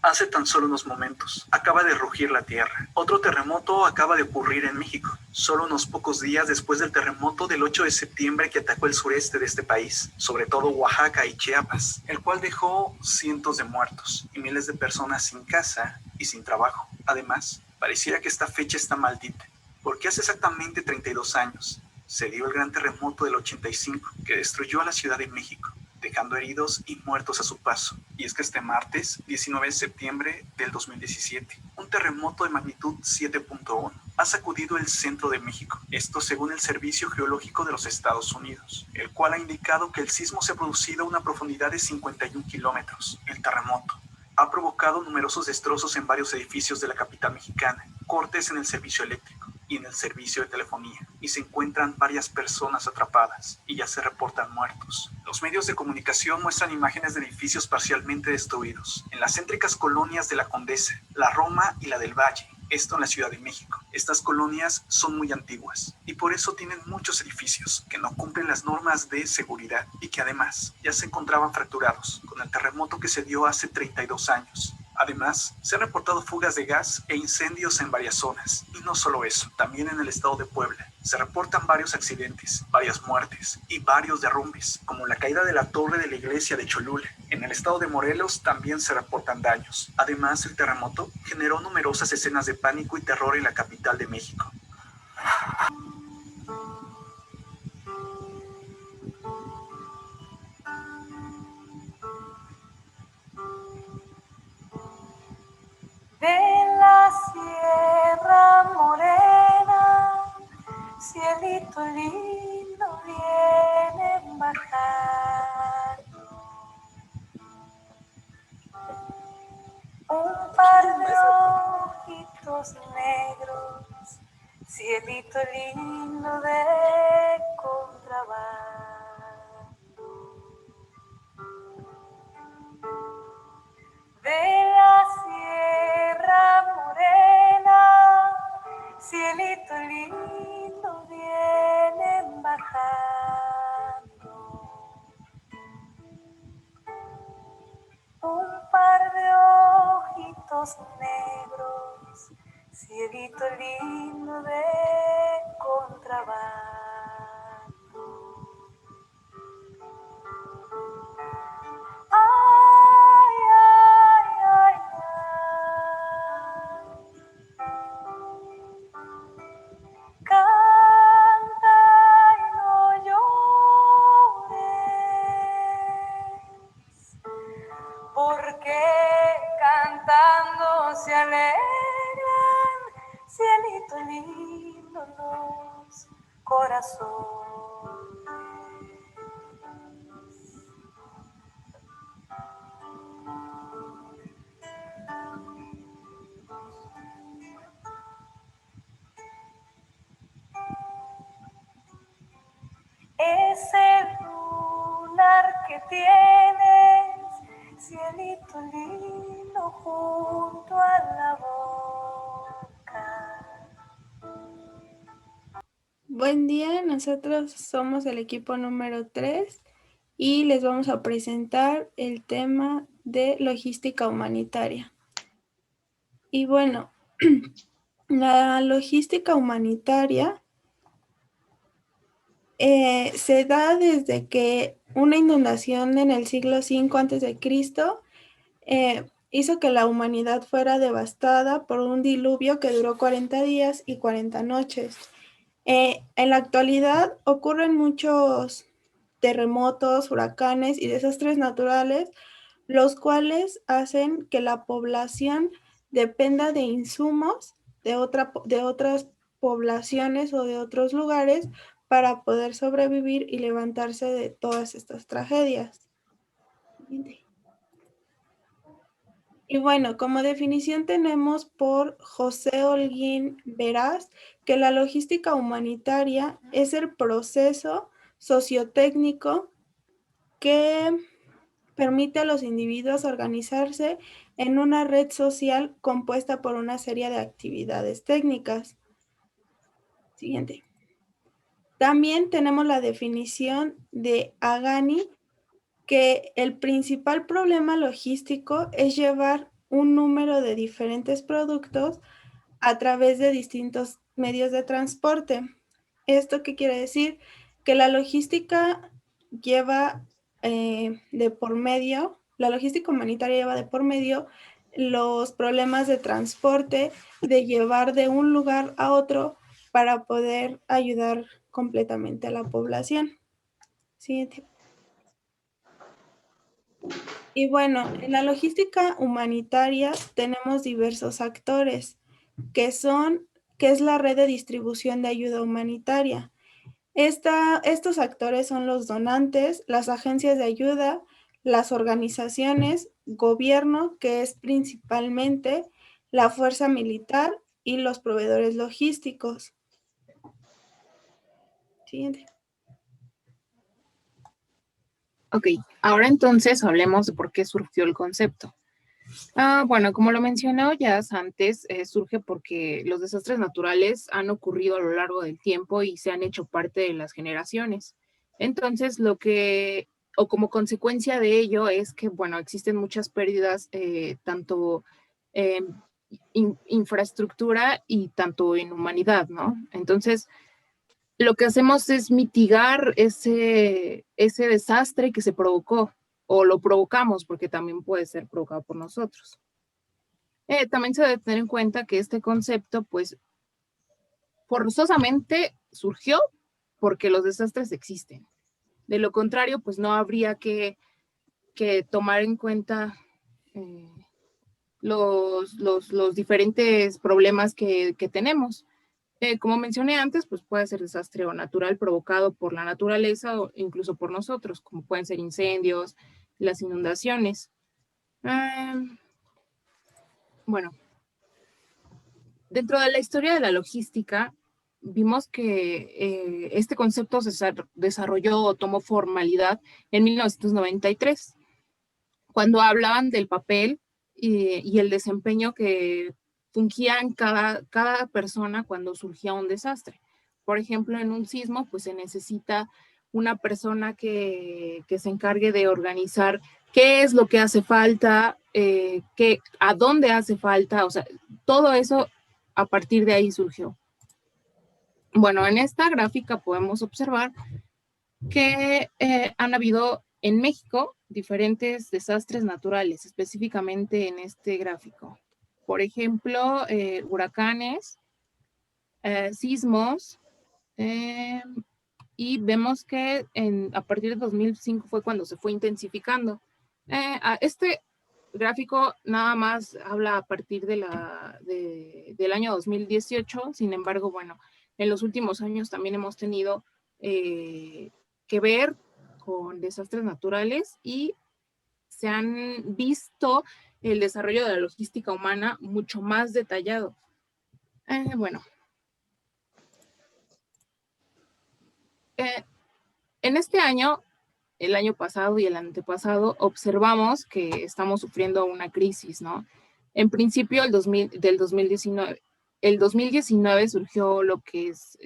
Hace tan solo unos momentos, acaba de rugir la tierra. Otro terremoto acaba de ocurrir en México, solo unos pocos días después del terremoto del 8 de septiembre que atacó el sureste de este país, sobre todo Oaxaca y Chiapas, el cual dejó cientos de muertos y miles de personas sin casa y sin trabajo. Además, pareciera que esta fecha está maldita, porque hace exactamente 32 años se dio el gran terremoto del 85 que destruyó a la Ciudad de México, dejando heridos y muertos a su paso. Y es que este martes, 19 de septiembre del 2017, un terremoto de magnitud 7.1 ha sacudido el centro de México. Esto según el Servicio Geológico de los Estados Unidos, el cual ha indicado que el sismo se ha producido a una profundidad de 51 kilómetros. El terremoto ha provocado numerosos destrozos en varios edificios de la capital mexicana, cortes en el servicio eléctrico y en el servicio de telefonía, y se encuentran varias personas atrapadas y ya se reportan muertos. Los medios de comunicación muestran imágenes de edificios parcialmente destruidos en las céntricas colonias de La Condesa, La Roma y la del Valle, esto en la Ciudad de México. Estas colonias son muy antiguas y por eso tienen muchos edificios que no cumplen las normas de seguridad y que además ya se encontraban fracturados con el terremoto que se dio hace 32 años. Además, se han reportado fugas de gas e incendios en varias zonas. Y no solo eso, también en el estado de Puebla se reportan varios accidentes, varias muertes y varios derrumbes, como la caída de la torre de la iglesia de Cholula. En el estado de Morelos también se reportan daños. Además, el terremoto generó numerosas escenas de pánico y terror en la capital de México. De la Sierra Morena, cielito lindo viene bajando. Un par de ojitos negros, cielito lindo de contrabando. De la Sierra Morena, cielito lindo vienen bajando. Un par de ojitos negros, cielito lindo de contrabando. Ay, ay, ay, ay. Canta y no llores, porque cantando se alegran, cielito lindo los corazones. Ese lunar que tienes, cielito lindo junto a la boca. Buen día, nosotros somos el equipo número 3 y les vamos a presentar el tema de logística humanitaria. Y bueno, la logística humanitaria se da desde que una inundación en el siglo V a.C. Hizo que la humanidad fuera devastada por un diluvio que duró 40 días y 40 noches. En la actualidad ocurren muchos terremotos, huracanes y desastres naturales, los cuales hacen que la población dependa de insumos de otras poblaciones o de otros lugares para poder sobrevivir y levantarse de todas estas tragedias. Y bueno, como definición tenemos por José Holguín Veraz que la logística humanitaria es el proceso sociotécnico que permite a los individuos organizarse en una red social compuesta por una serie de actividades técnicas. Siguiente. También tenemos la definición de Agani, que el principal problema logístico es llevar un número de diferentes productos a través de distintos medios de transporte. ¿Esto qué quiere decir? Que la logística lleva de por medio, la logística humanitaria lleva de por medio los problemas de transporte, de llevar de un lugar a otro para poder ayudar completamente a la población. Siguiente. Y bueno, en la logística humanitaria tenemos diversos actores que es la red de distribución de ayuda humanitaria. Estos actores son los donantes, las agencias de ayuda, las organizaciones, gobierno, que es principalmente la fuerza militar y los proveedores logísticos. Siguiente. Ok, ahora entonces hablemos de por qué surgió el concepto. Bueno, como lo mencionó ya antes, surge porque los desastres naturales han ocurrido a lo largo del tiempo y se han hecho parte de las generaciones. Entonces, o como consecuencia de ello es que, bueno, existen muchas pérdidas, tanto en infraestructura y tanto en humanidad, ¿no? Entonces, lo que hacemos es mitigar ese desastre que se provocó, o lo provocamos, porque también puede ser provocado por nosotros. También se debe tener en cuenta que este concepto, pues, forzosamente surgió porque los desastres existen. De lo contrario, pues no habría que tomar en cuenta los diferentes problemas que tenemos. Como mencioné antes, pues puede ser desastre o natural provocado por la naturaleza o incluso por nosotros, como pueden ser incendios, las inundaciones. Bueno, dentro de la historia de la logística, vimos que este concepto se desarrolló o tomó formalidad en 1993, cuando hablaban del papel y el desempeño que fungían cada persona cuando surgía un desastre. Por ejemplo, en un sismo, pues se necesita una persona que se encargue de organizar qué es lo que hace falta, a dónde hace falta, o sea, todo eso a partir de ahí surgió. Bueno, en esta gráfica podemos observar que han habido en México diferentes desastres naturales, específicamente en este gráfico. Por ejemplo, huracanes, sismos, y vemos que a partir de 2005 fue cuando se fue intensificando. Este gráfico nada más habla a partir del año 2018, sin embargo, bueno, en los últimos años también hemos tenido que ver con desastres naturales y se han visto el desarrollo de la logística humana mucho más detallado. Bueno, en este año, el año pasado y el antepasado, observamos que estamos sufriendo una crisis, ¿no? En principio, del 2019. El 2019 surgió lo que es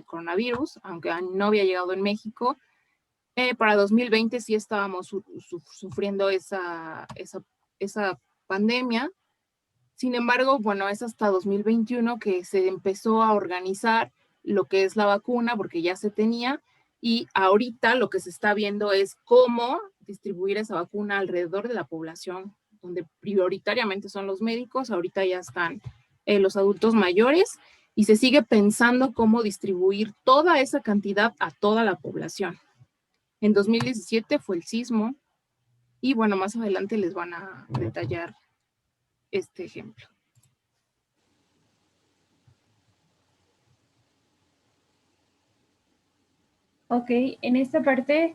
coronavirus, aunque no había llegado en México. Para 2020 sí estábamos sufriendo esa pandemia. Sin embargo, bueno, es hasta 2021 que se empezó a organizar lo que es la vacuna, porque ya se tenía, y ahorita lo que se está viendo es cómo distribuir esa vacuna alrededor de la población, donde prioritariamente son los médicos, ahorita ya están los adultos mayores, y se sigue pensando cómo distribuir toda esa cantidad a toda la población. En 2017 fue el sismo, y bueno, más adelante les van a detallar este ejemplo. Ok, en esta parte,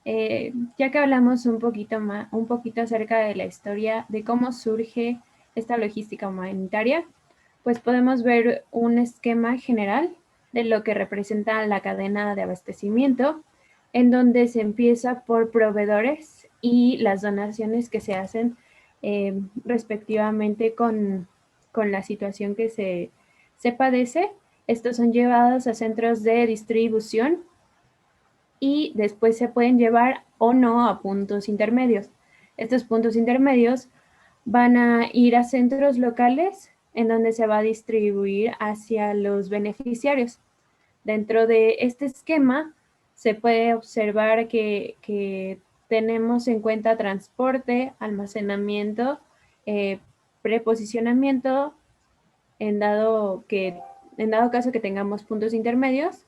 ya que hablamos un poquito acerca de la historia de cómo surge esta logística humanitaria, pues podemos ver un esquema general de lo que representa la cadena de abastecimiento, en donde se empieza por proveedores y las donaciones que se hacen respectivamente con la situación que se padece. Estos son llevados a centros de distribución y después se pueden llevar o no a puntos intermedios. Estos puntos intermedios van a ir a centros locales en donde se va a distribuir hacia los beneficiarios. Dentro de este esquema se puede observar que tenemos en cuenta transporte, almacenamiento, preposicionamiento, en dado caso que tengamos puntos intermedios,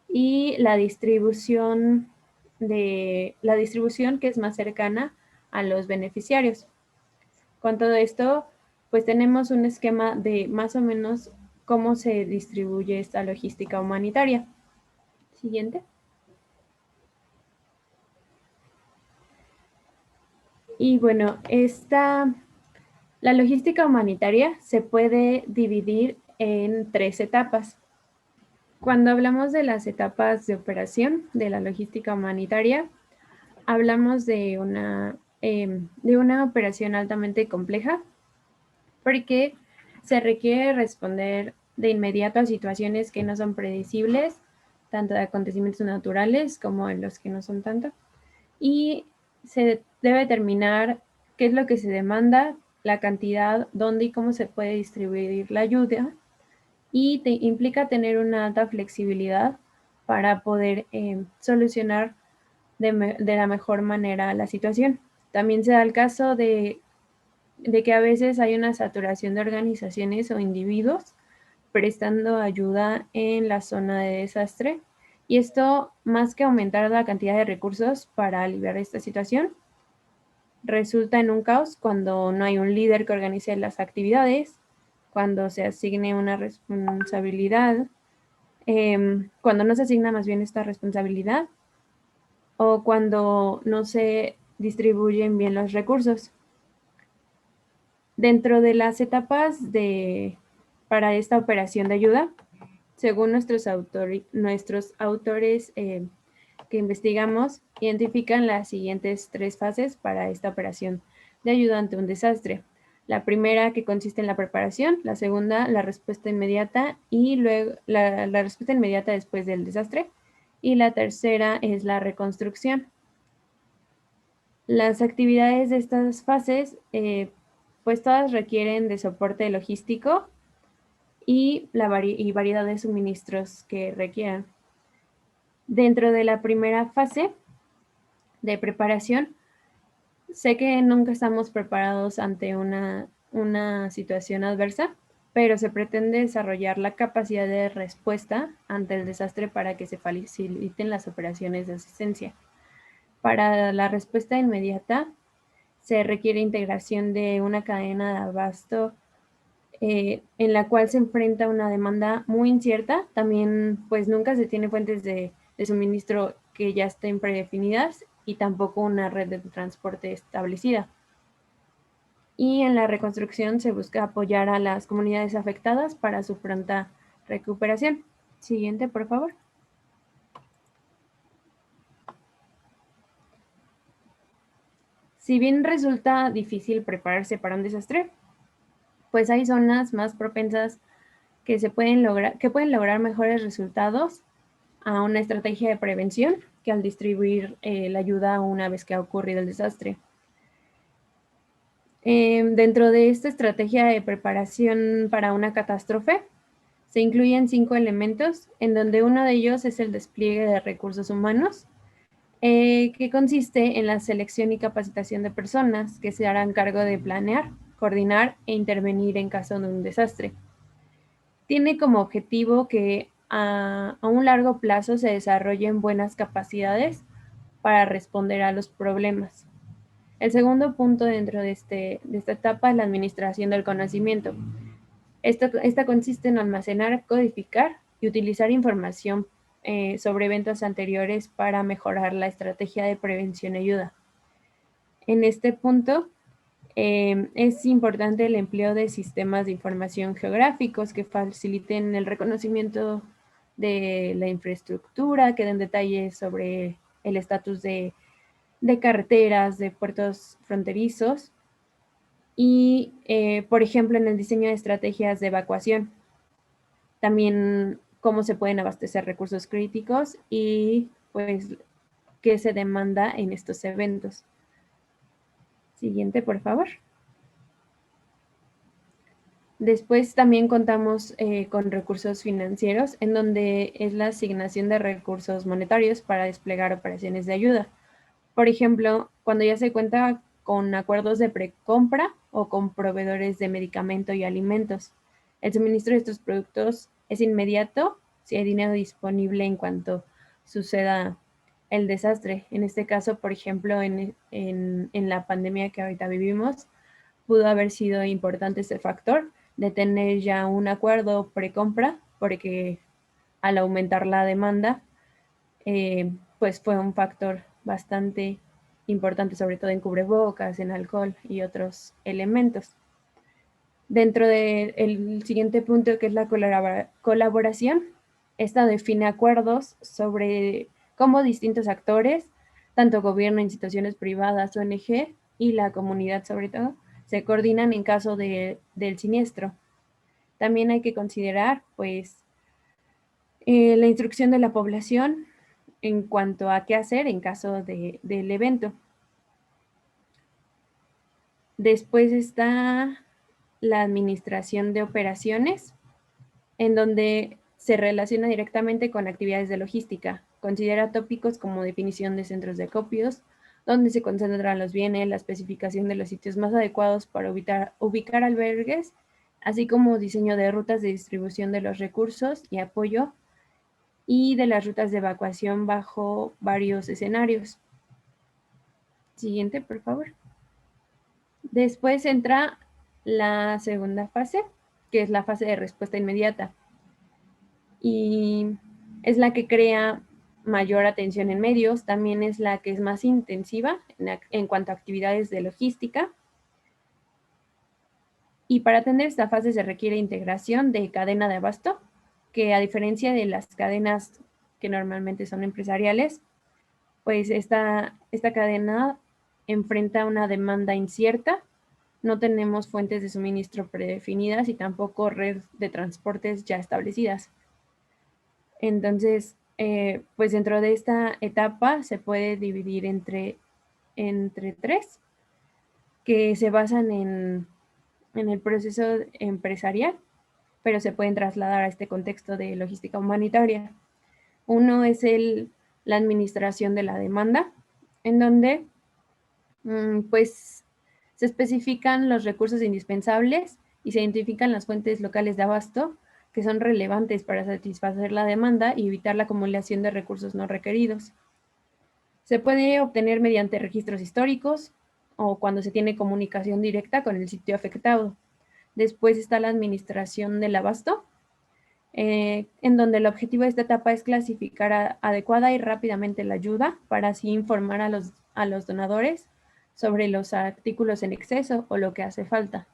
y la distribución que es más cercana a los beneficiarios. Con todo esto, pues tenemos un esquema de más o menos cómo se distribuye esta logística humanitaria. Siguiente. Y bueno, la logística humanitaria se puede dividir en 3 etapas. Cuando hablamos de las etapas de operación de la logística humanitaria, hablamos de una operación altamente compleja, porque se requiere responder de inmediato a situaciones que no son predecibles, tanto de acontecimientos naturales como en los que no son tanto, y se debe determinar qué es lo que se demanda, la cantidad, dónde y cómo se puede distribuir la ayuda, y implica tener una alta flexibilidad para poder solucionar de la mejor manera la situación. También se da el caso de que a veces hay una saturación de organizaciones o individuos prestando ayuda en la zona de desastre, y esto, más que aumentar la cantidad de recursos para aliviar esta situación, resulta en un caos cuando no hay un líder que organice las actividades, cuando se asigne una responsabilidad, cuando no se asigna más bien esta responsabilidad, o cuando no se distribuyen bien los recursos. Dentro de las etapas para esta operación de ayuda, según nuestros autores que investigamos, identifican las siguientes 3 fases para esta operación de ayuda ante un desastre. La primera, que consiste en la preparación; la segunda, la respuesta inmediata, y luego la respuesta inmediata después del desastre; y la tercera es la reconstrucción. Las actividades de estas fases, pues todas requieren de soporte logístico y variedad de suministros que requieran. Dentro de la primera fase de preparación, sé que nunca estamos preparados ante una situación adversa, pero se pretende desarrollar la capacidad de respuesta ante el desastre para que se faciliten las operaciones de asistencia. Para la respuesta inmediata, se requiere integración de una cadena de abasto en la cual se enfrenta una demanda muy incierta. También, pues nunca se tiene fuentes de suministro que ya estén predefinidas, y tampoco una red de transporte establecida. Y en la reconstrucción se busca apoyar a las comunidades afectadas para su pronta recuperación. Siguiente, por favor. Si bien resulta difícil prepararse para un desastre, pues hay zonas más propensas que pueden lograr mejores resultados a una estrategia de prevención que al distribuir la ayuda una vez que ha ocurrido el desastre. Dentro de esta estrategia de preparación para una catástrofe, se incluyen 5 elementos, en donde uno de ellos es el despliegue de recursos humanos, que consiste en la selección y capacitación de personas que se harán cargo de planear, coordinar e intervenir en caso de un desastre. Tiene como objetivo que a un largo plazo se desarrollen buenas capacidades para responder a los problemas. El segundo punto dentro de esta etapa es la administración del conocimiento. Esta consiste en almacenar, codificar y utilizar información sobre eventos anteriores para mejorar la estrategia de prevención y ayuda. En este punto, es importante el empleo de sistemas de información geográficos que faciliten el reconocimiento de la infraestructura, que den detalles sobre el estatus de carreteras, de puertos fronterizos, y, por ejemplo, en el diseño de estrategias de evacuación. También cómo se pueden abastecer recursos críticos y, pues, qué se demanda en estos eventos. Siguiente, por favor. Después también contamos con recursos financieros, en donde es la asignación de recursos monetarios para desplegar operaciones de ayuda. Por ejemplo, cuando ya se cuenta con acuerdos de precompra o con proveedores de medicamento y alimentos. El suministro de estos productos es inmediato si hay dinero disponible en cuanto suceda el desastre. En este caso, por ejemplo, en la pandemia que ahorita vivimos, pudo haber sido importante este factor de tener ya un acuerdo precompra, porque al aumentar la demanda, pues fue un factor bastante importante, sobre todo en cubrebocas, en alcohol y otros elementos. Dentro del siguiente punto, que es la colaboración, esta define acuerdos sobre cómo distintos actores, tanto gobierno, instituciones privadas, ONG y la comunidad sobre todo, se coordinan en caso del siniestro. También hay que considerar, pues, la instrucción de la población en cuanto a qué hacer en caso del evento. Después está la administración de operaciones, en donde se relaciona directamente con actividades de logística. Considera tópicos como definición de centros de acopios, donde se concentran los bienes, la especificación de los sitios más adecuados para ubicar albergues, así como diseño de rutas de distribución de los recursos y apoyo, y de las rutas de evacuación bajo varios escenarios. Siguiente, por favor. Después entra la segunda fase, que es la fase de respuesta inmediata. Y es la que crea mayor atención en medios, también es la que es más intensiva en cuanto a actividades de logística. Y para atender esta fase se requiere integración de cadena de abasto, que a diferencia de las cadenas que normalmente son empresariales, pues esta cadena enfrenta una demanda incierta, no tenemos fuentes de suministro predefinidas y tampoco red de transportes ya establecidas. Entonces, pues dentro de esta etapa se puede dividir entre tres, que se basan en el proceso empresarial, pero se pueden trasladar a este contexto de logística humanitaria. Uno es la administración de la demanda, en donde pues se especifican los recursos indispensables y se identifican las fuentes locales de abasto que son relevantes para satisfacer la demanda y evitar la acumulación de recursos no requeridos. Se puede obtener mediante registros históricos o cuando se tiene comunicación directa con el sitio afectado. Después está la administración del abasto, en donde el objetivo de esta etapa es clasificar adecuada y rápidamente la ayuda para así informar a los donadores sobre los artículos en exceso o lo que hace falta.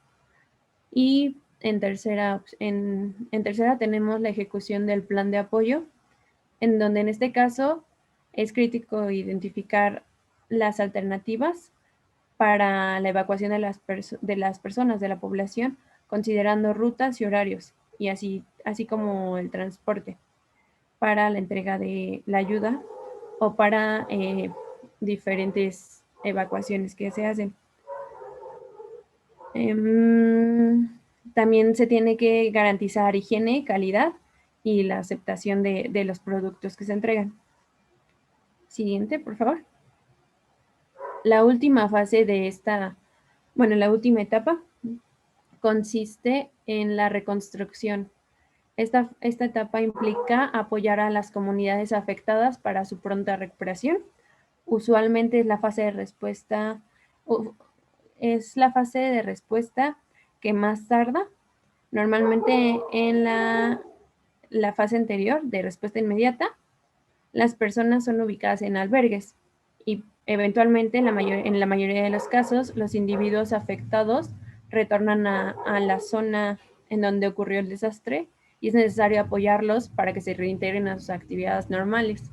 Y en tercera tenemos la ejecución del plan de apoyo, en donde en este caso es crítico identificar las alternativas para la evacuación de las personas, de la población, considerando rutas y horarios, y así como el transporte para la entrega de la ayuda o para diferentes evacuaciones que se hacen. También se tiene que garantizar higiene, calidad y la aceptación de los productos que se entregan. Siguiente, por favor. La última fase de la última etapa consiste en la reconstrucción. Esta etapa implica apoyar a las comunidades afectadas para su pronta recuperación. Usualmente es la fase de respuesta, que más tarda. Normalmente en la fase anterior de respuesta inmediata, las personas son ubicadas en albergues y eventualmente en la mayoría de los casos los individuos afectados retornan a la zona en donde ocurrió el desastre y es necesario apoyarlos para que se reintegren a sus actividades normales.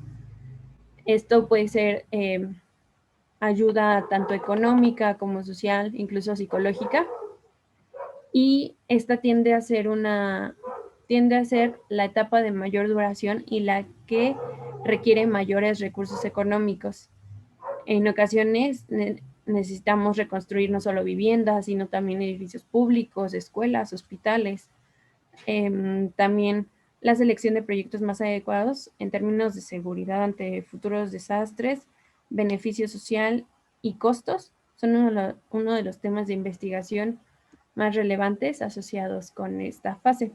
Esto puede ser ayuda tanto económica como social, incluso psicológica, y esta tiende a ser la etapa de mayor duración y la que requiere mayores recursos económicos. En ocasiones necesitamos reconstruir no solo viviendas, sino también edificios públicos, escuelas, hospitales. También la selección de proyectos más adecuados en términos de seguridad ante futuros desastres, beneficio social y costos son uno de los temas de investigación más relevantes asociados con esta fase.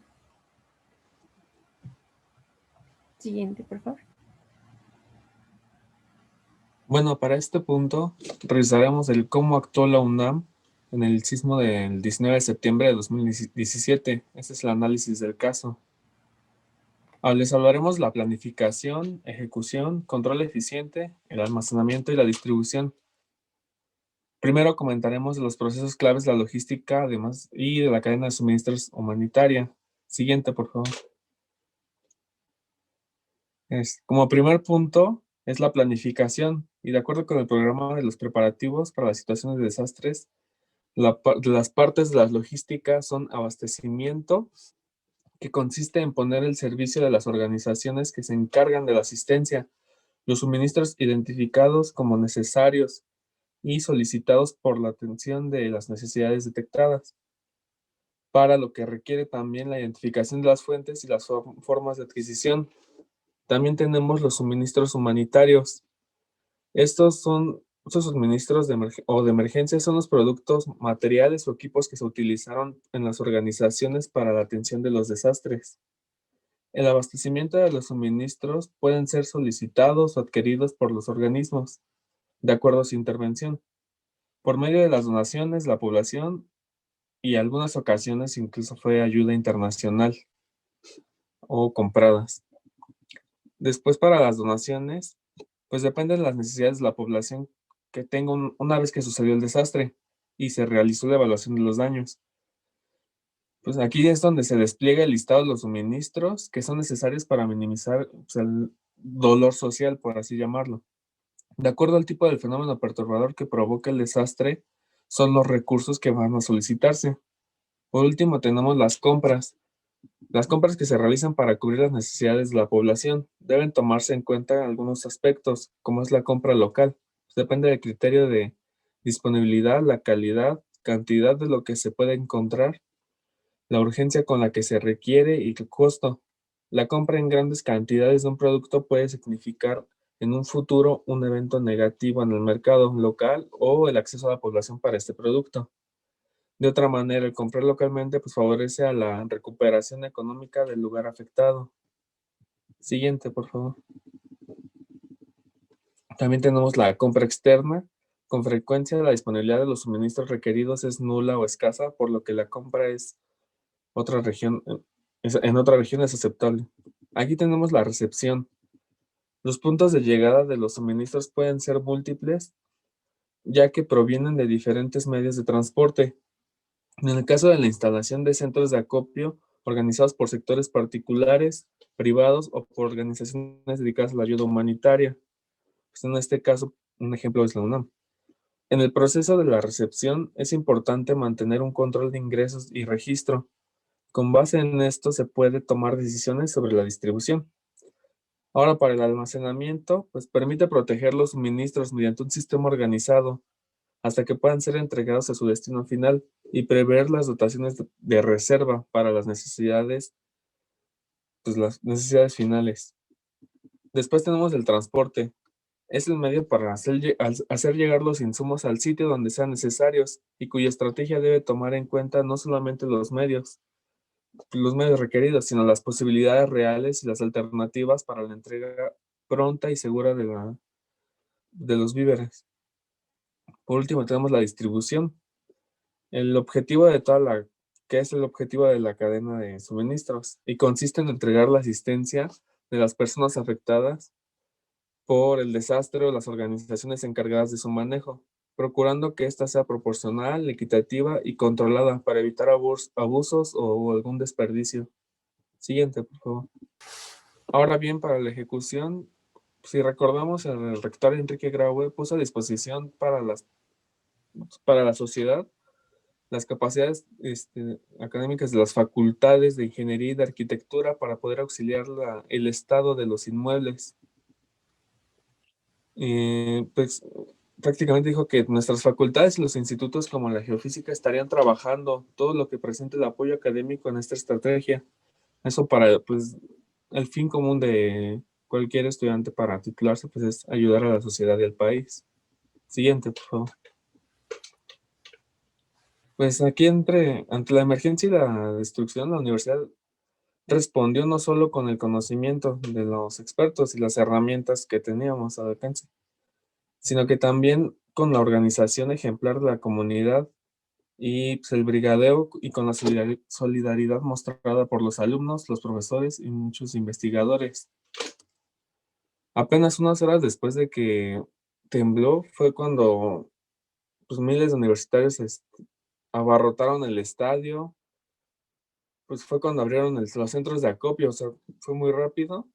Siguiente, por favor. Bueno, para este punto revisaremos el cómo actuó la UNAM en el sismo del 19 de septiembre de 2017. Este es el análisis del caso. Les hablaremos la planificación, ejecución, control eficiente, el almacenamiento y la distribución. Primero comentaremos los procesos claves de la logística además y de la cadena de suministros humanitaria. Siguiente, por favor. Como primer punto es la planificación y de acuerdo con el programa de los preparativos para las situaciones de desastres, las partes de la logística son abastecimiento, que consiste en poner el servicio de las organizaciones que se encargan de la asistencia, los suministros identificados como necesarios y solicitados por la atención de las necesidades detectadas, para lo que requiere también la identificación de las fuentes y las formas de adquisición. También tenemos los suministros humanitarios. Estos suministros de emergencia son los productos, materiales o equipos que se utilizaron en las organizaciones para la atención de los desastres. El abastecimiento de los suministros pueden ser solicitados o adquiridos por los organismos, de acuerdo a su intervención, por medio de las donaciones, la población y algunas ocasiones incluso fue ayuda internacional o compradas. Después para las donaciones, pues depende de las necesidades de la población que tenga una vez que sucedió el desastre y se realizó la evaluación de los daños. Pues aquí es donde se despliega el listado de los suministros que son necesarios para minimizar pues, el dolor social, por así llamarlo. De acuerdo al tipo del fenómeno perturbador que provoca el desastre, son los recursos que van a solicitarse. Por último, tenemos las compras. Las compras que se realizan para cubrir las necesidades de la población deben tomarse en cuenta algunos aspectos, como es la compra local. Depende del criterio de disponibilidad, la calidad, cantidad de lo que se puede encontrar, la urgencia con la que se requiere y el costo. La compra en grandes cantidades de un producto puede significar en un futuro un evento negativo en el mercado local o el acceso a la población para este producto. De otra manera, el comprar localmente pues, favorece a la recuperación económica del lugar afectado. Siguiente, por favor. También tenemos la compra externa. Con frecuencia, la disponibilidad de los suministros requeridos es nula o escasa, por lo que la compra en otra región es aceptable. Aquí tenemos la recepción. Los puntos de llegada de los suministros pueden ser múltiples, ya que provienen de diferentes medios de transporte. En el caso de la instalación de centros de acopio organizados por sectores particulares, privados o por organizaciones dedicadas a la ayuda humanitaria. Pues en este caso, un ejemplo es la UNAM. En el proceso de la recepción es importante mantener un control de ingresos y registro. Con base en esto se puede tomar decisiones sobre la distribución. Ahora, para el almacenamiento, pues permite proteger los suministros mediante un sistema organizado hasta que puedan ser entregados a su destino final y prever las dotaciones de reserva para las necesidades finales. Después tenemos el transporte. Es el medio para hacer llegar los insumos al sitio donde sean necesarios y cuya estrategia debe tomar en cuenta no solamente los medios requeridos, sino las posibilidades reales y las alternativas para la entrega pronta y segura de los víveres. Por último, tenemos la distribución. El objetivo de ¿qué es el objetivo de la cadena de suministros? Y consiste en entregar la asistencia de las personas afectadas por el desastre o las organizaciones encargadas de su manejo, procurando que ésta sea proporcional, equitativa y controlada para evitar abusos o algún desperdicio. Siguiente, por favor. Ahora bien, para la ejecución, si recordamos, el rector Enrique Graue puso a disposición para la sociedad las capacidades académicas de las facultades de ingeniería y de arquitectura para poder auxiliar el estado de los inmuebles. Pues prácticamente dijo que nuestras facultades y los institutos como la geofísica estarían trabajando todo lo que presente el apoyo académico en esta estrategia. Eso para, pues, el fin común de cualquier estudiante para titularse, pues es ayudar a la sociedad y al país. Siguiente, por favor. Pues aquí ante la emergencia y la destrucción, la universidad respondió no solo con el conocimiento de los expertos y las herramientas que teníamos al alcance, sino que también con la organización ejemplar de la comunidad y pues, el brigadeo y con la solidaridad mostrada por los alumnos, los profesores y muchos investigadores. Apenas unas horas después de que tembló fue cuando pues, miles de universitarios abarrotaron el estadio, pues fue cuando abrieron los centros de acopio, o sea, fue muy rápido.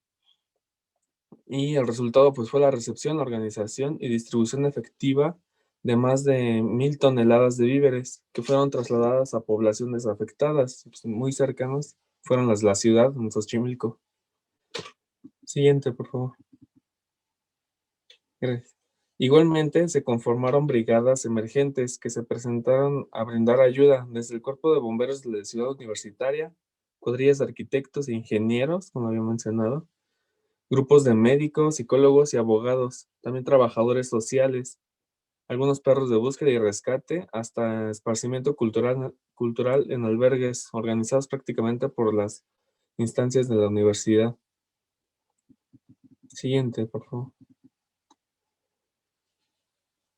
Y el resultado pues fue la recepción, la organización y distribución efectiva de más de 1,000 toneladas de víveres que fueron trasladadas a poblaciones afectadas, pues, muy cercanas, fueron las de la ciudad, en Xochimilco. Siguiente, por favor. Gracias. Igualmente, se conformaron brigadas emergentes que se presentaron a brindar ayuda desde el Cuerpo de Bomberos de la Ciudad Universitaria, cuadrillas de arquitectos e ingenieros, como había mencionado, grupos de médicos, psicólogos y abogados, también trabajadores sociales, algunos perros de búsqueda y rescate, hasta esparcimiento cultural en albergues organizados prácticamente por las instancias de la universidad. Siguiente, por favor.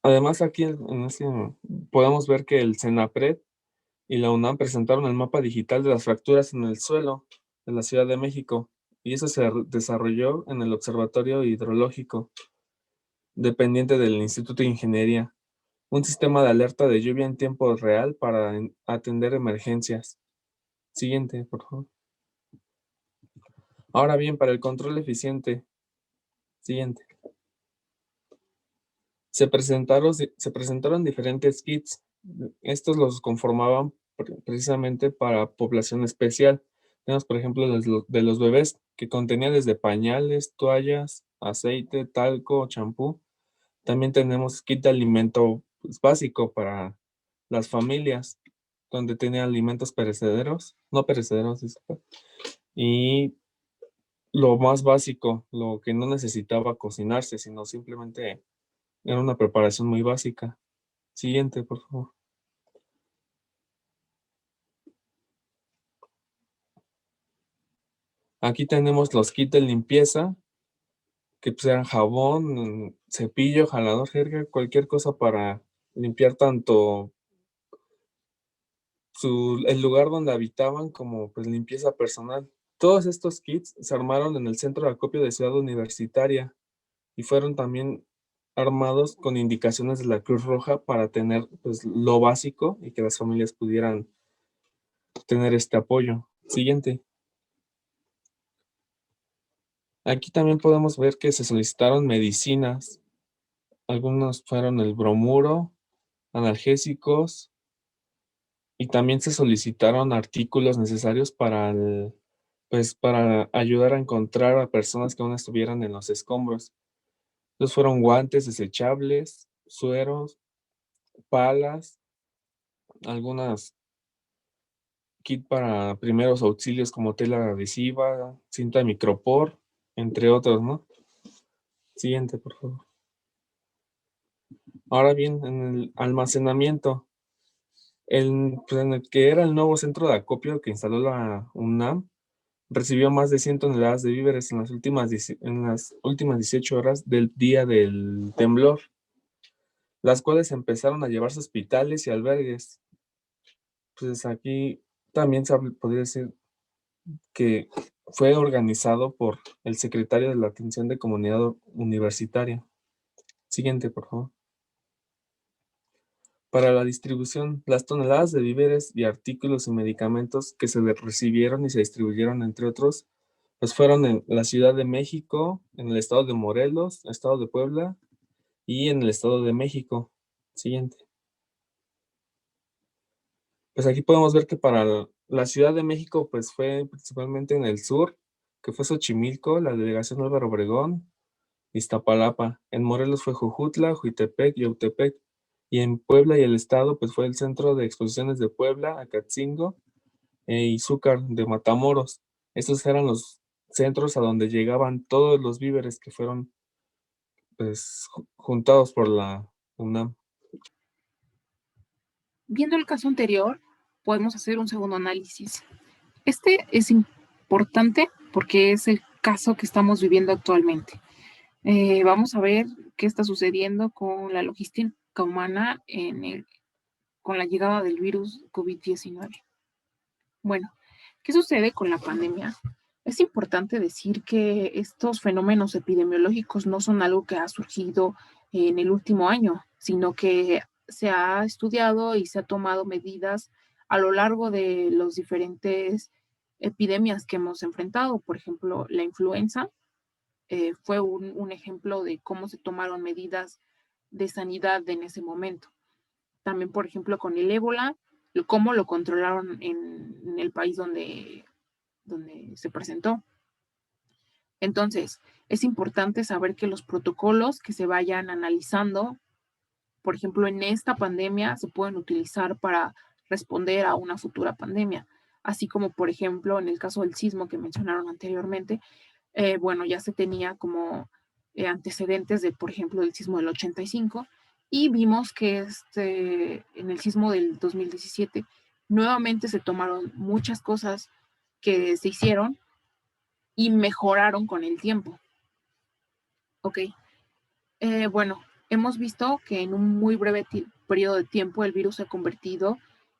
Además, aquí podemos ver que el CENAPRED y la UNAM presentaron el mapa digital de las fracturas en el suelo de la Ciudad de México, y eso se desarrolló en el Observatorio Hidrológico, dependiente del Instituto de Ingeniería, un sistema de alerta de lluvia en tiempo real para atender emergencias. Siguiente, por favor. Ahora bien, para el control eficiente. Siguiente. Se presentaron diferentes kits. Estos los conformaban precisamente para población especial. Tenemos, por ejemplo, de los bebés, que contenía desde pañales, toallas, aceite, talco, champú. También tenemos kit de alimento pues, básico para las familias, donde tenía alimentos perecederos, no perecederos, disculpa, y lo más básico, lo que no necesitaba cocinarse, sino simplemente era una preparación muy básica. Siguiente, por favor. Aquí tenemos los kits de limpieza, que pues eran jabón, cepillo, jalador, jerga, cualquier cosa para limpiar tanto el lugar donde habitaban como pues limpieza personal. Todos estos kits se armaron en el centro de acopio de Ciudad Universitaria y fueron también armados con indicaciones de la Cruz Roja para tener pues lo básico y que las familias pudieran tener este apoyo. Siguiente. Aquí también podemos ver que se solicitaron medicinas. Algunos fueron el bromuro, analgésicos, y también se solicitaron artículos necesarios pues para ayudar a encontrar a personas que aún estuvieran en los escombros. Los fueron guantes desechables, sueros, palas, algunas kit para primeros auxilios como tela adhesiva, cinta de micropor, entre otros, ¿no? Siguiente, por favor. Ahora bien, en el almacenamiento, pues en el que era el nuevo centro de acopio que instaló la UNAM, recibió más de 100 toneladas de víveres en las últimas 18 horas del día del temblor, las cuales empezaron a llevarse a hospitales y albergues. Pues aquí también se podría decir que fue organizado por el secretario de la Atención de Comunidad Universitaria. Siguiente, por favor. Para la distribución, las toneladas de víveres y artículos y medicamentos que se recibieron y se distribuyeron, entre otros, pues fueron en la Ciudad de México, en el estado de Morelos, estado de Puebla y en el estado de México. Siguiente. Pues aquí podemos ver que para la Ciudad de México, pues fue principalmente en el sur, que fue Xochimilco, la delegación Álvaro Obregón, Iztapalapa. En Morelos fue Jojutla, Juitepec y Autepec. Y en Puebla y el estado, pues fue el Centro de Exposiciones de Puebla, Acatzingo e Izúcar de Matamoros. Estos eran los centros a donde llegaban todos los víveres que fueron pues juntados por la UNAM. Viendo el caso anterior, podemos hacer un segundo análisis. Este es importante porque es el caso que estamos viviendo actualmente. Vamos a ver qué está sucediendo con la logística humana con la llegada del virus COVID-19. Bueno, ¿qué sucede con la pandemia? Es importante decir que estos fenómenos epidemiológicos no son algo que ha surgido en el último año, sino que se ha estudiado y se ha tomado medidas a lo largo de las diferentes epidemias que hemos enfrentado. Por ejemplo, la influenza fue un ejemplo de cómo se tomaron medidas de sanidad en ese momento. También, por ejemplo, con el ébola, cómo lo controlaron en el país donde se presentó. Entonces, es importante saber que los protocolos que se vayan analizando, por ejemplo, en esta pandemia, se pueden utilizar para responder a una futura pandemia. Así como, por ejemplo, en el caso del sismo que mencionaron anteriormente, bueno, ya se tenía como antecedentes de, por ejemplo, el sismo del 85 y vimos que en el sismo del 2017 nuevamente se tomaron muchas cosas que se hicieron y mejoraron con el tiempo. Ok. Bueno, hemos visto que en un muy breve periodo de tiempo el virus se ha convertido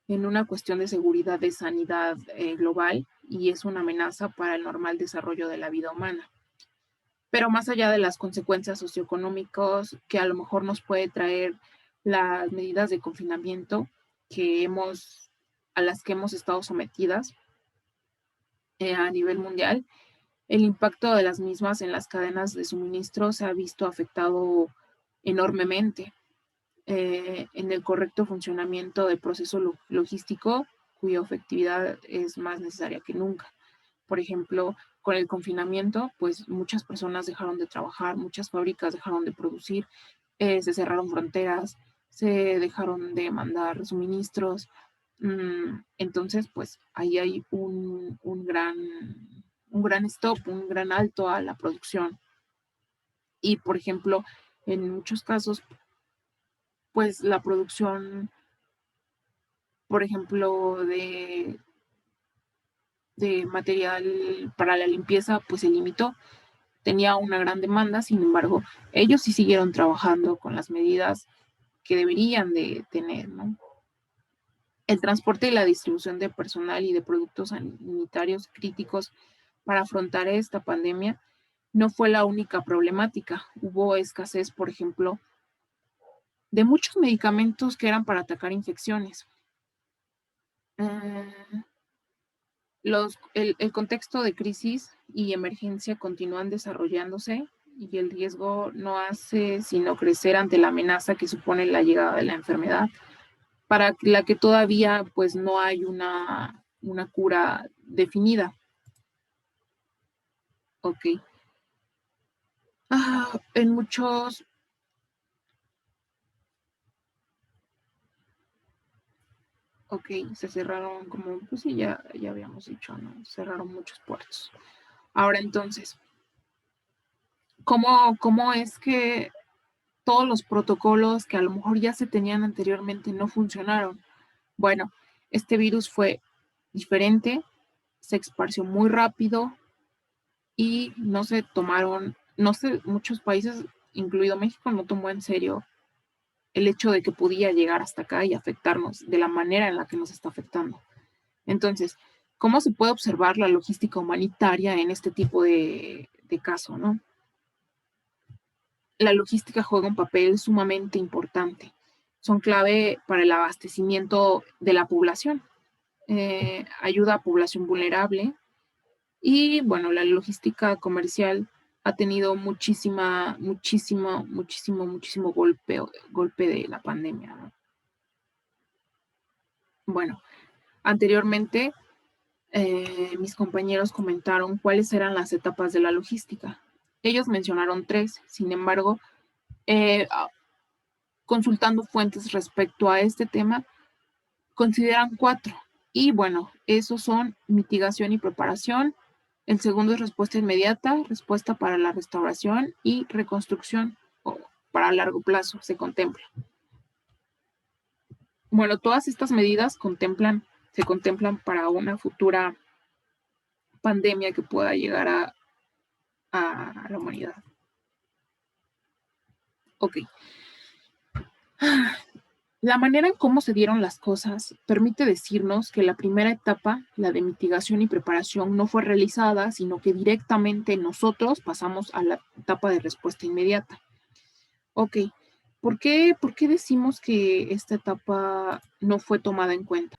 en una cuestión de seguridad de sanidad global y es una amenaza para el normal desarrollo de la vida humana. Pero más allá de las consecuencias socioeconómicas que a lo mejor nos puede traer las medidas de confinamiento a las que hemos estado sometidas a nivel mundial, el impacto de las mismas en las cadenas de suministro se ha visto afectado enormemente en el correcto funcionamiento del proceso logístico, cuya efectividad es más necesaria que nunca. Por ejemplo, con el confinamiento, pues muchas personas dejaron de trabajar, muchas fábricas dejaron de producir, se cerraron fronteras, se dejaron de mandar suministros. Entonces, pues ahí hay un gran stop, un gran alto a la producción. Y, por ejemplo, en muchos casos, pues la producción, por ejemplo, de material para la limpieza, pues se limitó. Tenía una gran demanda, sin embargo, ellos sí siguieron trabajando con las medidas que deberían de tener, ¿no? El transporte y la distribución de personal y de productos sanitarios críticos para afrontar esta pandemia no fue la única problemática. Hubo escasez, por ejemplo, de muchos medicamentos que eran para atacar infecciones. El contexto de crisis y emergencia continúan desarrollándose y el riesgo no hace sino crecer ante la amenaza que supone la llegada de la enfermedad, para la que todavía pues no hay una cura definida. Ok. En muchos... Ok, se cerraron como, pues sí, ya habíamos dicho, ¿no? Cerraron muchos puertos. Ahora entonces, ¿cómo es que todos los protocolos que a lo mejor ya se tenían anteriormente no funcionaron? Bueno, este virus fue diferente, se esparció muy rápido y muchos países, incluido México, no tomó en serio el hecho de que podía llegar hasta acá y afectarnos de la manera en la que nos está afectando. Entonces, ¿cómo se puede observar la logística humanitaria en este tipo de caso, ¿no? La logística juega un papel sumamente importante. Son clave para el abastecimiento de la población. Ayuda a población vulnerable. Y bueno, la logística comercial ha tenido muchísimo golpe de la pandemia, ¿no? Bueno, anteriormente mis compañeros comentaron cuáles eran las etapas de la logística. Ellos mencionaron 3, sin embargo, consultando fuentes respecto a este tema, consideran 4. Y bueno, esos son mitigación y preparación. El segundo es respuesta inmediata, respuesta para la restauración y reconstrucción para largo plazo se contempla. Bueno, todas estas medidas se contemplan para una futura pandemia que pueda llegar a la humanidad. Ok. La manera en cómo se dieron las cosas permite decirnos que la primera etapa, la de mitigación y preparación, no fue realizada, sino que directamente nosotros pasamos a la etapa de respuesta inmediata. Ok, ¿por qué decimos que esta etapa no fue tomada en cuenta?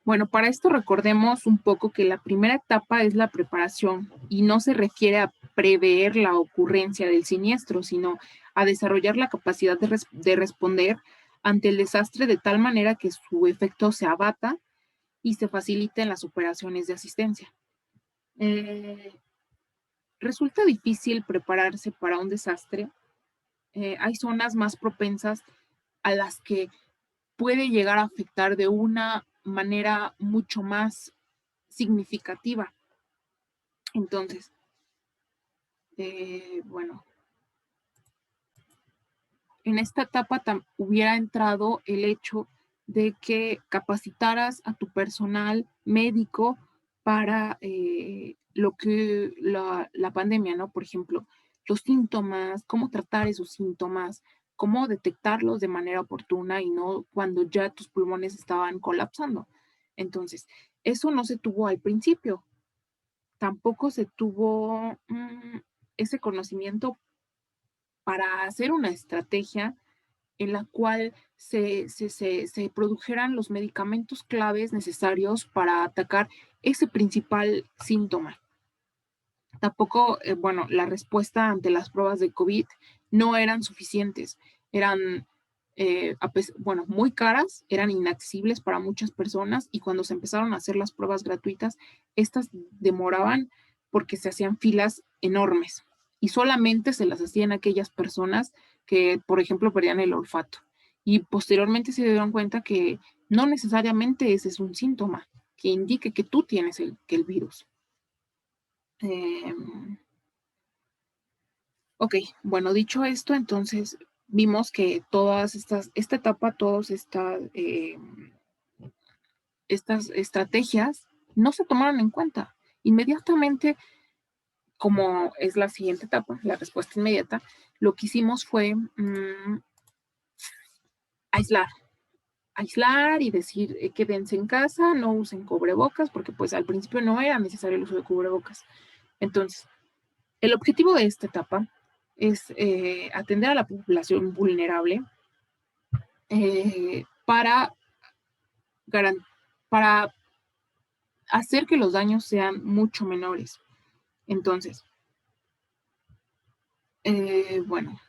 Bueno, para esto recordemos un poco que la primera etapa es la preparación y no se refiere a prever la ocurrencia del siniestro, sino a desarrollar la capacidad de responder ante el desastre de tal manera que su efecto se abata y se faciliten las operaciones de asistencia. Resulta difícil prepararse para un desastre. Hay zonas más propensas a las que puede llegar a afectar de una manera mucho más significativa. Entonces, bueno, en esta etapa hubiera entrado el hecho de que capacitaras a tu personal médico para la pandemia, ¿no? Por ejemplo, los síntomas, cómo tratar esos síntomas, cómo detectarlos de manera oportuna y no cuando ya tus pulmones estaban colapsando. Entonces, eso no se tuvo al principio. Tampoco se tuvo ese conocimiento para hacer una estrategia en la cual se produjeran los medicamentos claves necesarios para atacar ese principal síntoma. Tampoco, bueno, la respuesta ante las pruebas de COVID no eran suficientes. Eran, bueno, muy caras, eran inaccesibles para muchas personas y cuando se empezaron a hacer las pruebas gratuitas, estas demoraban porque se hacían filas enormes y solamente se las hacían a aquellas personas que, por ejemplo, perdían el olfato. Y posteriormente se dieron cuenta que no necesariamente ese es un síntoma que indique que tú tienes el virus. Ok, bueno, dicho esto, entonces vimos que esta etapa, todas estas estrategias no se tomaron en cuenta. Inmediatamente, como es la siguiente etapa, la respuesta inmediata, lo que hicimos fue aislar y decir quédense en casa, no usen cubrebocas, porque pues al principio no era necesario el uso de cubrebocas. Entonces, el objetivo de esta etapa es atender a la población vulnerable para hacer que los daños sean mucho menores. Entonces, bueno,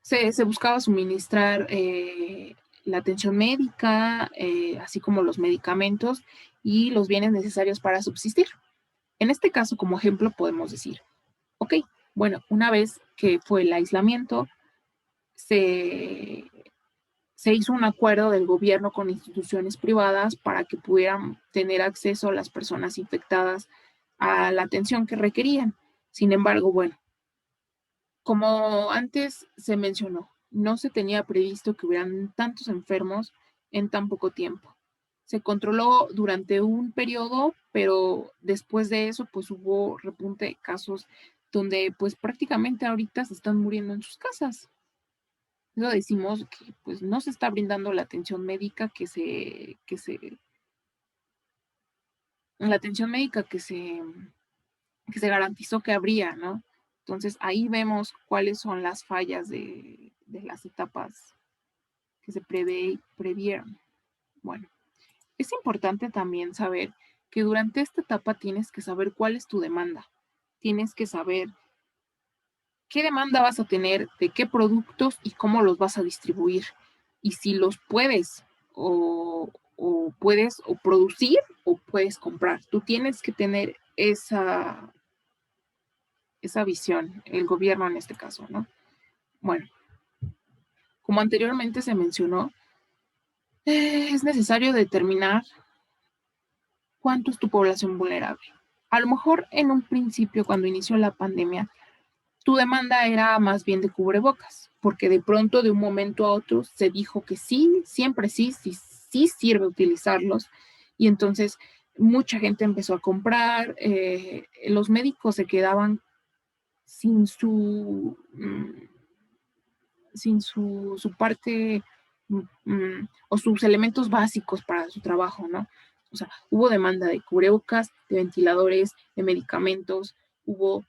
se buscaba suministrar la atención médica, así como los medicamentos y los bienes necesarios para subsistir. En este caso, como ejemplo, podemos decir, ok, bueno, una vez que fue el aislamiento, se hizo un acuerdo del gobierno con instituciones privadas para que pudieran tener acceso a las personas infectadas a la atención que requerían. Sin embargo, bueno, como antes se mencionó, no se tenía previsto que hubieran tantos enfermos en tan poco tiempo. Se controló durante un periodo, pero después de eso, pues hubo repunte de casos donde pues prácticamente ahorita se están muriendo en sus casas. Eso decimos que pues no se está brindando la atención médica la atención médica que se garantizó que habría, ¿no? Entonces ahí vemos cuáles son las fallas de las etapas que se previeron. Bueno, es importante también saber que durante esta etapa tienes que saber cuál es tu demanda. Tienes que saber qué demanda vas a tener, de qué productos y cómo los vas a distribuir. Y si los puedes o puedes producir o puedes comprar. Tú tienes que tener esa esa visión, el gobierno en este caso, ¿no? Bueno, como anteriormente se mencionó, es necesario determinar cuánto es tu población vulnerable. A lo mejor en un principio, cuando inició la pandemia, tu demanda era más bien de cubrebocas, porque de pronto, de un momento a otro, se dijo que sí, siempre sí, sí, sí sirve utilizarlos, y entonces mucha gente empezó a comprar, los médicos se quedaban sin su parte o sus elementos básicos para su trabajo, ¿no? O sea, hubo demanda de cubrebocas, de ventiladores, de medicamentos, hubo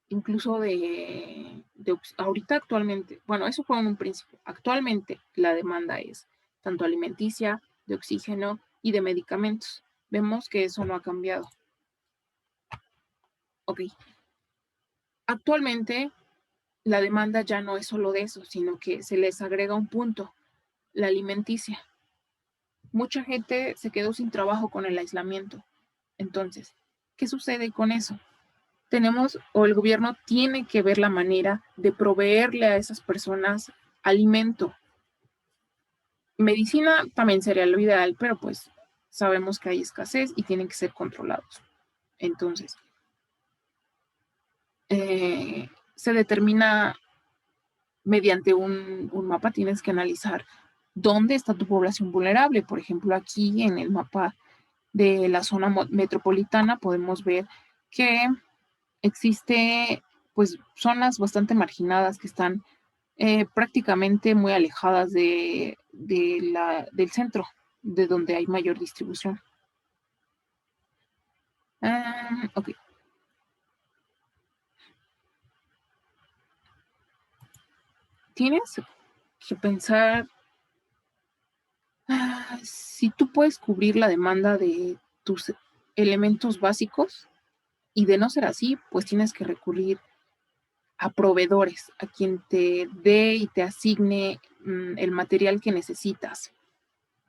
incluso ahorita actualmente, bueno, eso fue en un principio. Actualmente la demanda es tanto alimenticia, de oxígeno y de medicamentos. Vemos que eso no ha cambiado. Ok. Actualmente la demanda ya no es solo de eso, sino que se les agrega un punto, la alimenticia. Mucha gente se quedó sin trabajo con el aislamiento. Entonces, ¿qué sucede con eso? Tenemos, o el gobierno tiene que ver la manera de proveerle a esas personas alimento. Medicina también sería lo ideal, pero pues sabemos que hay escasez y tienen que ser controlados. Entonces, se determina mediante un mapa, tienes que analizar dónde está tu población vulnerable. Por ejemplo, aquí en el mapa de la zona metropolitana podemos ver que existe pues zonas bastante marginadas que están prácticamente muy alejadas del centro, de donde hay mayor distribución. Ok. Tienes que pensar si tú puedes cubrir la demanda de tus elementos básicos, y de no ser así, pues tienes que recurrir a proveedores, a quien te dé y te asigne el material que necesitas,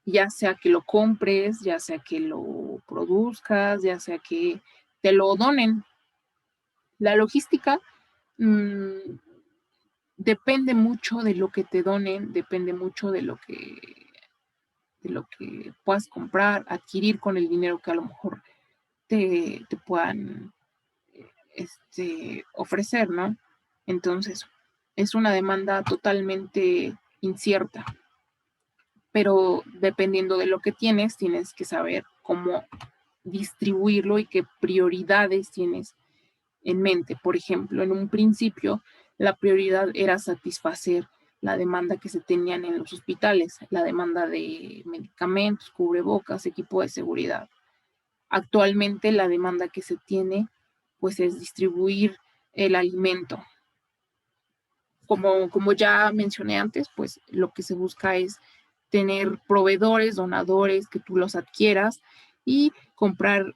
ya sea que lo compres, ya sea que lo produzcas, ya sea que te lo donen. La logística depende mucho de lo que te donen, depende mucho de lo que puedas comprar, adquirir con el dinero que a lo mejor te puedan ofrecer, ¿no? Entonces, es una demanda totalmente incierta, pero dependiendo de lo que tienes que saber cómo distribuirlo y qué prioridades tienes en mente. Por ejemplo, en un principio, la prioridad era satisfacer la demanda que se tenían en los hospitales, la demanda de medicamentos, cubrebocas, equipo de seguridad. Actualmente la demanda que se tiene pues es distribuir el alimento. Como ya mencioné antes, pues lo que se busca es tener proveedores, donadores, que tú los adquieras y comprar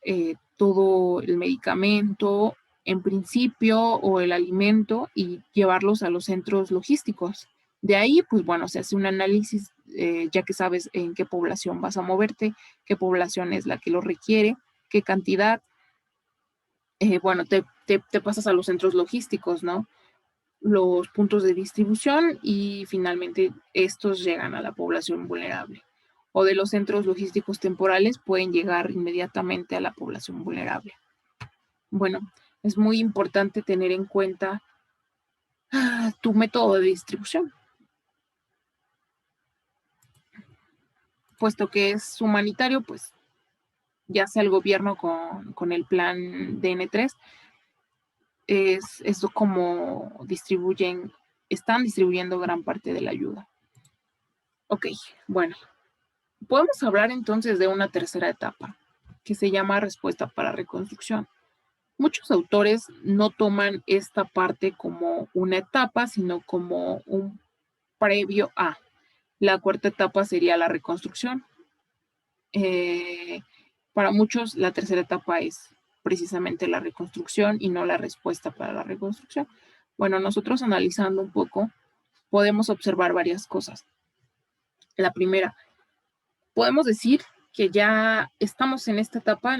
todo el medicamento en principio o el alimento y llevarlos a los centros logísticos. De ahí, pues bueno, se hace un análisis, ya que sabes en qué población vas a moverte, qué población es la que lo requiere, qué cantidad. Bueno, te pasas a los centros logísticos, ¿no? Los puntos de distribución y finalmente estos llegan a la población vulnerable. O de los centros logísticos temporales pueden llegar inmediatamente a la población vulnerable. Bueno, es muy importante tener en cuenta tu método de distribución. Puesto que es humanitario, pues ya sea el gobierno con el plan DN3, es eso como están distribuyendo gran parte de la ayuda. Ok, bueno, podemos hablar entonces de una tercera etapa, que se llama respuesta para reconstrucción. Muchos autores no toman esta parte como una etapa, sino como un previo a. La cuarta etapa sería la reconstrucción. Para muchos, la tercera etapa es precisamente la reconstrucción y no la respuesta para la reconstrucción. Bueno, nosotros analizando un poco, podemos observar varias cosas. La primera, podemos decir que ya estamos en esta etapa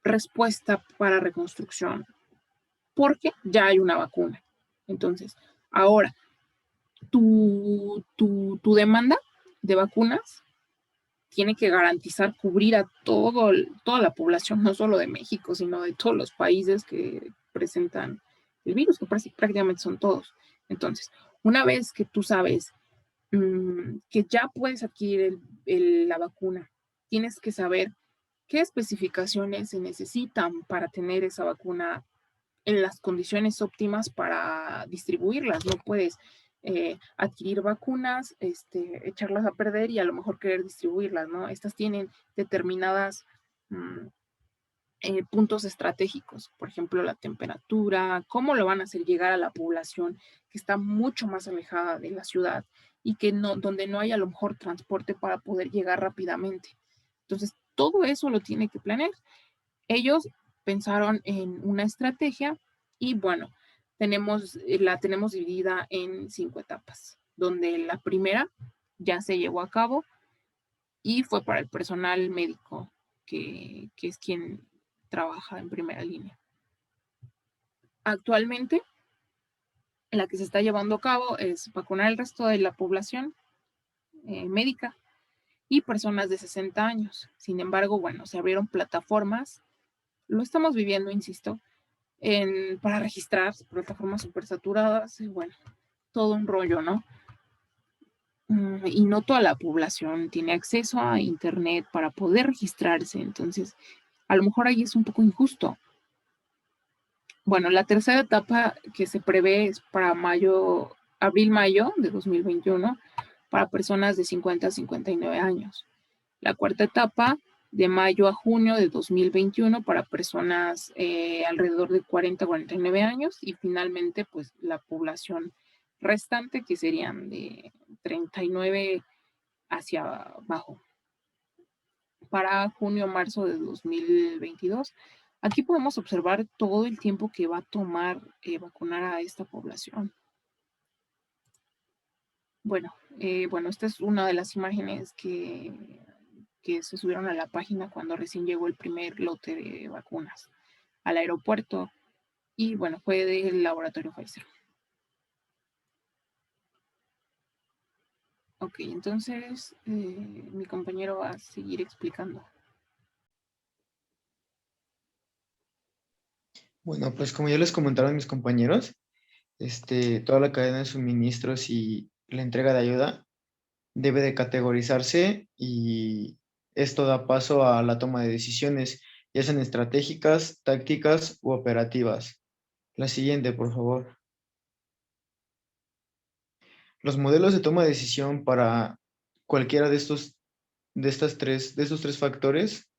respuesta para reconstrucción, porque ya hay una vacuna. Entonces, ahora, tu demanda de vacunas tiene que garantizar cubrir a toda la población, no solo de México, sino de todos los países que presentan el virus, que prácticamente son todos. Entonces, una vez que tú sabes que ya puedes adquirir la vacuna, tienes que saber qué especificaciones se necesitan para tener esa vacuna en las condiciones óptimas para distribuirlas. No puedes adquirir vacunas, echarlas a perder y a lo mejor querer distribuirlas, ¿no? Estas tienen determinadas puntos estratégicos, por ejemplo, la temperatura, cómo lo van a hacer llegar a la población que está mucho más alejada de la ciudad y que no, donde no hay a lo mejor transporte para poder llegar rápidamente. Entonces, todo eso lo tiene que planear. Ellos pensaron en una estrategia y bueno, la tenemos dividida en 5 etapas, donde la primera ya se llevó a cabo y fue para el personal médico, que es quien trabaja en primera línea. Actualmente, la que se está llevando a cabo es vacunar al resto de la población médica y personas de 60 años. Sin embargo, bueno, se abrieron plataformas, lo estamos viviendo, insisto, para registrar plataformas súper saturadas, y bueno, todo un rollo, ¿no? Y no toda la población tiene acceso a internet para poder registrarse, entonces a lo mejor ahí es un poco injusto. Bueno, la tercera etapa que se prevé es para abril-mayo de 2021 para personas de 50 a 59 años. La cuarta etapa de mayo a junio de 2021 para personas alrededor de 40 a 49 años y finalmente pues la población restante que serían de 39 hacia abajo para junio-marzo de 2022. Aquí podemos observar todo el tiempo que va a tomar vacunar a esta población. Bueno, esta es una de las imágenes que se subieron a la página cuando recién llegó el primer lote de vacunas al aeropuerto y bueno, fue del laboratorio Pfizer. Ok, entonces mi compañero va a seguir explicando. Bueno, pues como ya les comentaron mis compañeros, toda la cadena de suministros y la entrega de ayuda debe de categorizarse y esto da paso a la toma de decisiones, ya sean estratégicas, tácticas u operativas. La siguiente, por favor. Los modelos de toma de decisión para cualquiera de estos tres factores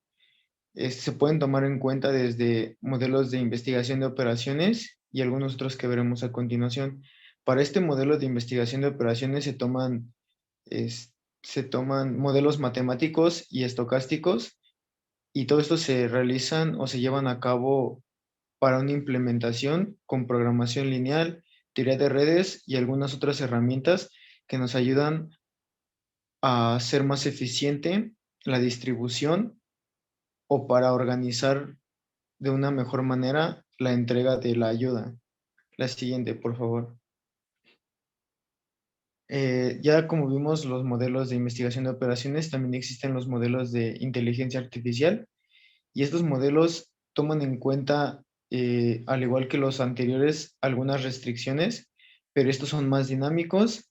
se pueden tomar en cuenta desde modelos de investigación de operaciones y algunos otros que veremos a continuación. Para este modelo de investigación de operaciones se toman modelos matemáticos y estocásticos y todo esto se realizan o se llevan a cabo para una implementación con programación lineal, teoría de redes y algunas otras herramientas que nos ayudan a hacer más eficiente la distribución o para organizar de una mejor manera la entrega de la ayuda. La siguiente, por favor. Ya como vimos los modelos de investigación de operaciones, también existen los modelos de inteligencia artificial y estos modelos toman en cuenta, al igual que los anteriores, algunas restricciones, pero estos son más dinámicos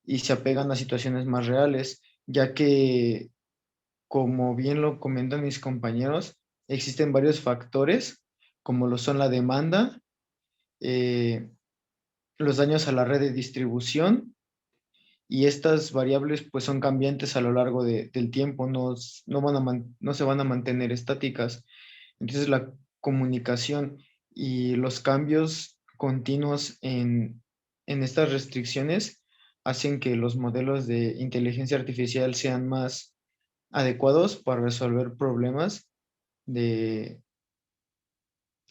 y se apegan a situaciones más reales, ya que, como bien lo comentan mis compañeros, existen varios factores, como lo son la demanda, los daños a la red de distribución, y estas variables pues son cambiantes a lo largo del tiempo, no se van a mantener estáticas. Entonces la comunicación y los cambios continuos en estas restricciones hacen que los modelos de inteligencia artificial sean más adecuados para resolver problemas de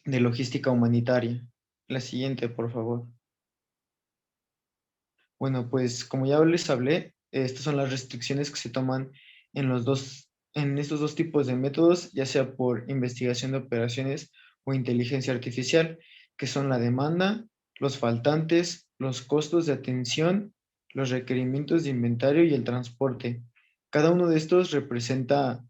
logística humanitaria. La siguiente, por favor. Bueno, pues como ya les hablé, estas son las restricciones que se toman en los dos en estos dos tipos de métodos, ya sea por investigación de operaciones o inteligencia artificial, que son la demanda, los faltantes, los costos de atención, los requerimientos de inventario y el transporte. Cada uno de estos representa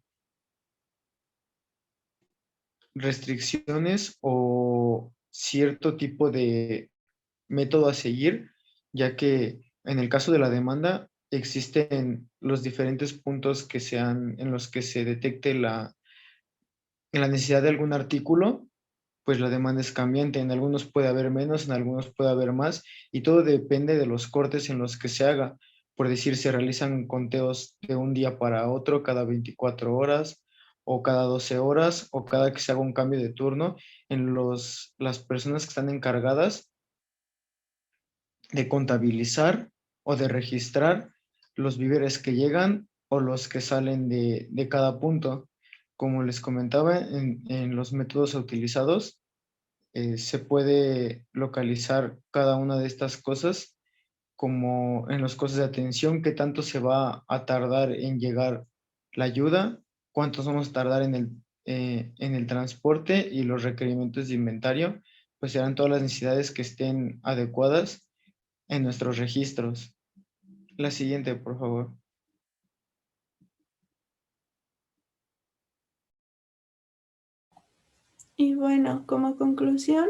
restricciones o cierto tipo de método a seguir, ya que en el caso de la demanda existen los diferentes puntos en los que se detecte la necesidad de algún artículo, pues la demanda es cambiante. En algunos puede haber menos, en algunos puede haber más, y todo depende de los cortes en los que se haga. Por decir, se realizan conteos de un día para otro, cada 24 horas, o cada 12 horas, o cada que se haga un cambio de turno en las personas que están encargadas de contabilizar o de registrar los víveres que llegan o los que salen de cada punto. Como les comentaba, en los métodos utilizados se puede localizar cada una de estas cosas, como en los costos de atención, qué tanto se va a tardar en llegar la ayuda, cuántos vamos a tardar en el transporte, y los requerimientos de inventario, pues serán todas las necesidades que estén adecuadas en nuestros registros. La siguiente, por favor. Y bueno, como conclusión,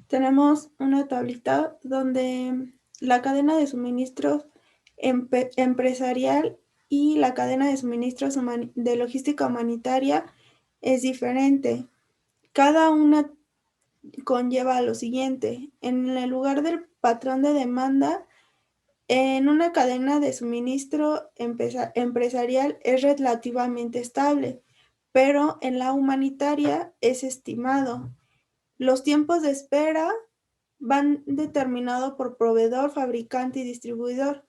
tenemos una tablita donde la cadena de suministros empresarial y la cadena de suministros de logística humanitaria es diferente. Cada una conlleva lo siguiente. En el lugar del patrón de demanda, en una cadena de suministro empresarial es relativamente estable, pero en la humanitaria es estimado. Los tiempos de espera van determinados por proveedor, fabricante y distribuidor,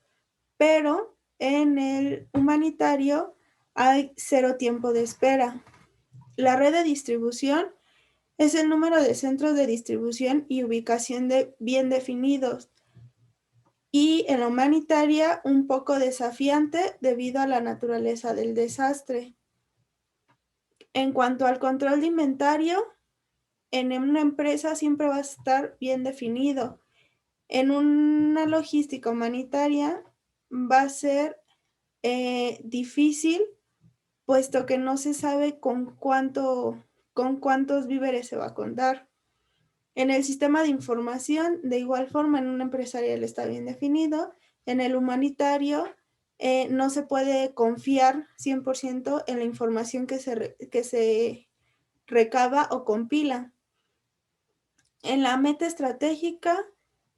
pero en el humanitario hay 0 tiempo de espera. La red de distribución es el número de centros de distribución y ubicación bien definidos. Y en la humanitaria, un poco desafiante debido a la naturaleza del desastre. En cuanto al control de inventario, en una empresa siempre va a estar bien definido. En una logística humanitaria va a ser difícil, puesto que no se sabe con cuántos víveres se va a contar. En el sistema de información, de igual forma, en una empresarial está bien definido. En el humanitario, no se puede confiar 100% en la información que se recaba o compila. En la meta estratégica,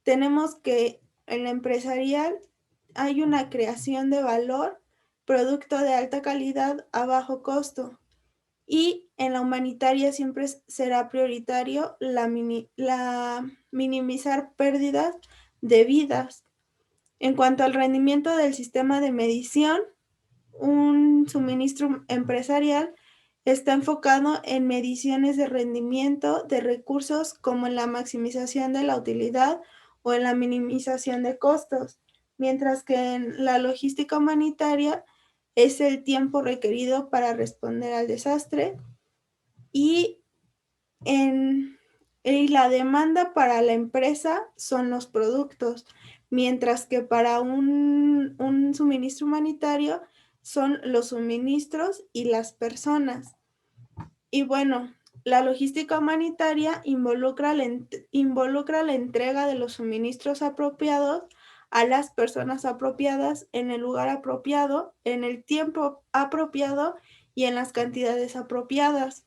tenemos que en la empresarial hay una creación de valor, producto de alta calidad a bajo costo. Y en la humanitaria siempre será prioritario la minimizar pérdidas de vidas. En cuanto al rendimiento del sistema de medición, un suministro empresarial está enfocado en mediciones de rendimiento de recursos, como en la maximización de la utilidad o en la minimización de costos, mientras que en la logística humanitaria es el tiempo requerido para responder al desastre, y la demanda para la empresa son los productos, mientras que para un suministro humanitario son los suministros y las personas. Y bueno, la logística humanitaria involucra la entrega de los suministros apropiados a las personas apropiadas, en el lugar apropiado, en el tiempo apropiado y en las cantidades apropiadas.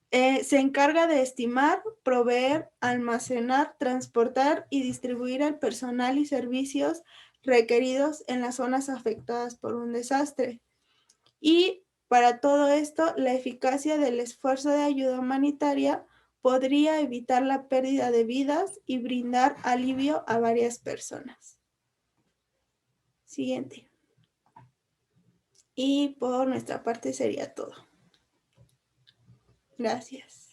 Se encarga de estimar, proveer, almacenar, transportar y distribuir el personal y servicios requeridos en las zonas afectadas por un desastre. Y para todo esto, la eficacia del esfuerzo de ayuda humanitaria podría evitar la pérdida de vidas y brindar alivio a varias personas. Siguiente. Y por nuestra parte sería todo. Gracias.